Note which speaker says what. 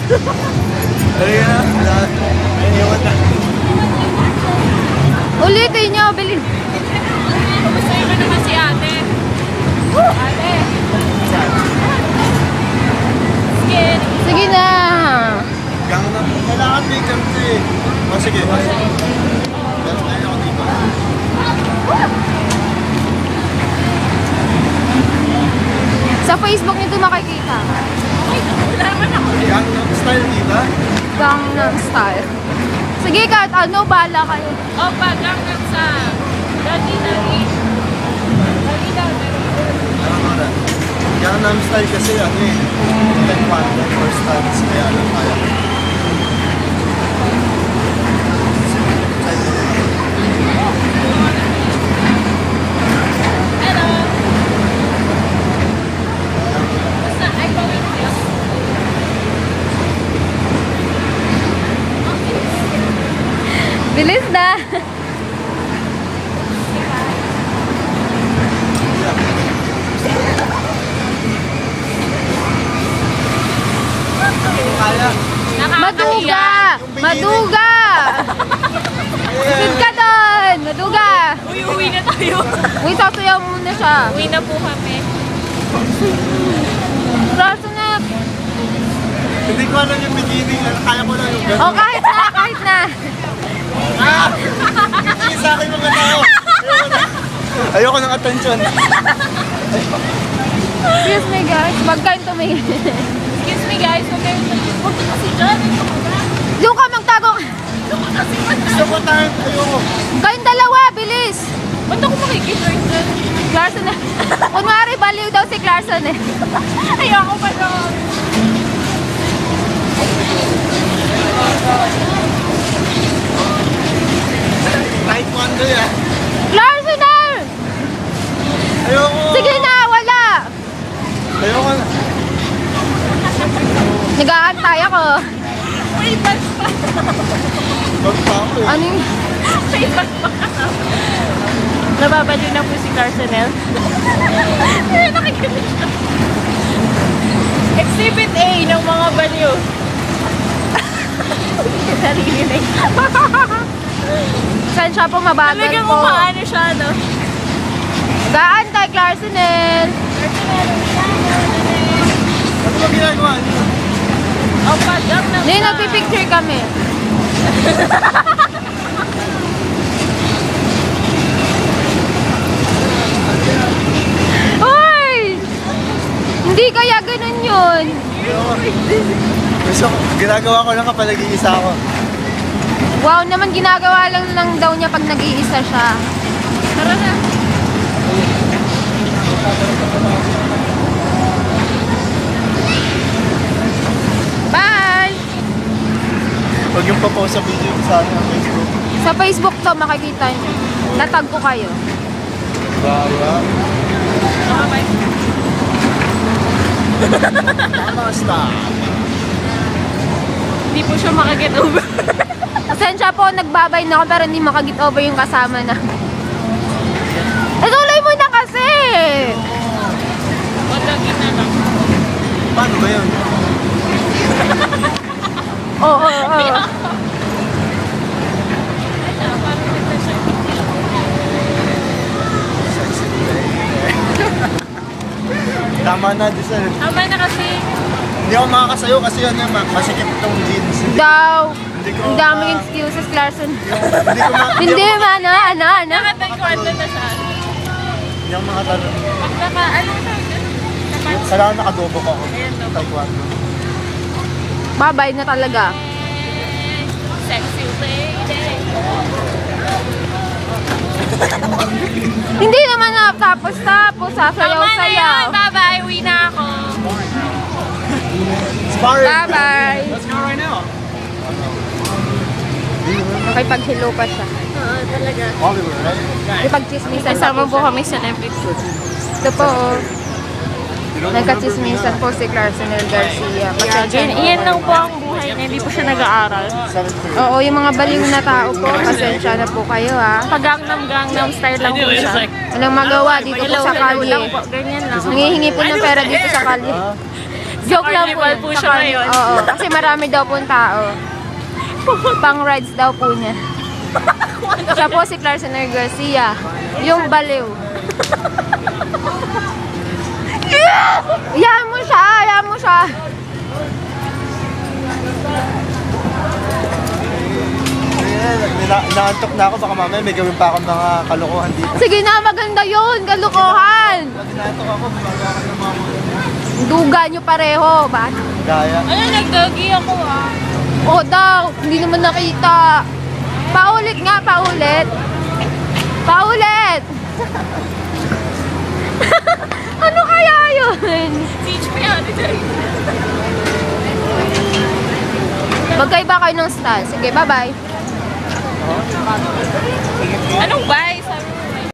Speaker 1: Ayun na. Iniwan na.
Speaker 2: Ulitin niyo, bilhin.
Speaker 3: Gusto mo naman si ate. Ate.
Speaker 2: Sige na.
Speaker 1: Kailangan may ganito eh. O sige. Ganito na ako dito.
Speaker 2: Sa Facebook nito makikita.
Speaker 3: Wala naman ako.
Speaker 1: Gangnam Style dito.
Speaker 2: Gangnam Style. Sige kahit ano, bahala kayo.
Speaker 3: Opa, Gangnam sa Dali.
Speaker 1: Gangnam Style kasi ano eh. Like one, first time. Kaya alam tayo.
Speaker 3: Hello. Basta, ay, pawin ko.
Speaker 2: Bilis na.
Speaker 1: Kaya.
Speaker 2: Maduga! Maduga! Sit ka doon! Maduga!
Speaker 3: Uwi na tayo.
Speaker 2: Uy, sasayaw muna siya.
Speaker 3: Uwi na po kami.
Speaker 2: Raso na.
Speaker 1: Hindi ko alam yung beginning. Kaya ko lang yung
Speaker 2: O,
Speaker 1: ganun.
Speaker 2: kahit na, kahit na.
Speaker 1: Hindi sa akin mga tao. Ayoko ng atensyon.
Speaker 2: Excuse me guys, wag kayong tumingin.
Speaker 3: Excuse me guys, huwag ka kasi dyan.
Speaker 2: Doon ka magtago.
Speaker 1: Gusto ko tayo. Ayoko.
Speaker 2: Kayong dalawa, bilis.
Speaker 3: Ba't ako makikipag dyan?
Speaker 2: Clarkson na. Kunwari, baliw daw si Clarkson eh.
Speaker 3: Ayoko pa naman.
Speaker 1: Taekwondo yan.
Speaker 2: Clarkson na!
Speaker 1: Ayoko.
Speaker 2: Sige na, wala.
Speaker 1: Ayoko na.
Speaker 2: Nag-aantay ako.
Speaker 3: May bag pa.
Speaker 1: Wag pa ako eh.
Speaker 2: Ano yung...
Speaker 3: May bag pa. Nababaliw na po si Carsonel. Nakikinig siya. Exhibit A ng mga baliw. Narinig.
Speaker 2: Saan siya po mabagal
Speaker 3: Talagang
Speaker 2: po?
Speaker 3: umaano siya, no?
Speaker 2: Nag-aantay, Clarksonel.
Speaker 1: Ano ba ginagawa niyo?
Speaker 3: O, padang ng
Speaker 2: Hindi, nagpipicture kami. Uy! Hindi kaya ganun yun.
Speaker 1: Gusto ko, ginagawa ko lang kapag nag-iisa ako.
Speaker 2: Wow naman, ginagawa lang daw niya pag nag-iisa siya.
Speaker 3: Tara na.
Speaker 2: Bye!
Speaker 1: Huwag yung pa-post sa video ko sa akin sa Facebook.
Speaker 2: Sa Facebook to, makikita niyo. Natag ko kayo.
Speaker 1: Baya.
Speaker 3: Okay.
Speaker 1: Tama, stop.
Speaker 3: Hindi po siya makaget over.
Speaker 2: Pasensya po, nagbabay na ako pero hindi makagit over yung kasama na. Tuloy mo na kasi!
Speaker 3: Wadagin na lang.
Speaker 1: Paano ba yun?
Speaker 2: Oo.
Speaker 1: Tama na, Diesel.
Speaker 3: Tama na kasi.
Speaker 1: Hindi ako makakasayo kasi yun naman. Masikip itong jeans.
Speaker 2: Daw.
Speaker 1: Hindi ko
Speaker 2: Ang daming excuses, Clarkson.
Speaker 1: Hindi ko
Speaker 2: Hindi, ano?
Speaker 3: Nakataekwondo na siya.
Speaker 1: Hindi ako makatalon.
Speaker 3: Pag naka, ano na,
Speaker 1: Kailangan nakadobo ko ako.
Speaker 3: Ayan, dobo.
Speaker 1: Taekwondo.
Speaker 2: Babay na talaga.
Speaker 3: sexy lady.
Speaker 2: Hindi naman na tapos.
Speaker 3: Tama na yan.
Speaker 2: Sayaw-sayaw.
Speaker 3: Bye-bye. Uwi na ako.
Speaker 1: Sparring!
Speaker 2: Bye-bye.
Speaker 1: Let's go right now.
Speaker 2: Nakipag-hello pa siya.
Speaker 3: Oo, talaga.
Speaker 1: Oliver, right?
Speaker 2: Nakipag-chismisan
Speaker 3: Kasama
Speaker 2: pa
Speaker 3: po
Speaker 2: siya.
Speaker 3: kami sa celebrity.
Speaker 2: Ito po. Nagkachismisan po si Clarksonel Garcia. Pasensya na.
Speaker 3: Iyan lang po ang buhay niya. Hindi po siya nag-aaral.
Speaker 1: 7:30.
Speaker 2: Oo, yung mga baliw na tao po. Pasensya na po kayo ha.
Speaker 3: Pag Gangnam style lang po siya.
Speaker 2: Walang magawa dito po sa
Speaker 3: Hello lang
Speaker 2: kalye.
Speaker 3: po. Ganyan lang.
Speaker 2: Nangihingi po ng pera dito sa kalye. Joke lang po.
Speaker 3: Carnival
Speaker 2: yun.
Speaker 3: po
Speaker 2: Sa
Speaker 3: siya
Speaker 2: carnival.
Speaker 3: ngayon.
Speaker 2: Oo, kasi marami daw pong tao. Pang rides daw po niya. Siya po si Clarkson Garcia. Yung baliw. Hayaan mo siya, hayaan mo siya.
Speaker 1: Inaantok na ako, baka mamaya may gawin pa akong mga kalokohan dito.
Speaker 2: Sige na, maganda yun, kalukuhan.
Speaker 1: Pag inaantok ako, gumagawa ka ng mga
Speaker 2: Duga nyo pareho, ba?
Speaker 1: gaya.
Speaker 3: Ano, nagdagi ako ah.
Speaker 2: Oo daw, hindi naman nakita. Paulit nga, paulit. Paulit! Ano kaya yun?
Speaker 3: Teach me how to do it.
Speaker 2: Magkaiba kayo ng style. Sige, bye-bye.
Speaker 3: Anong bye?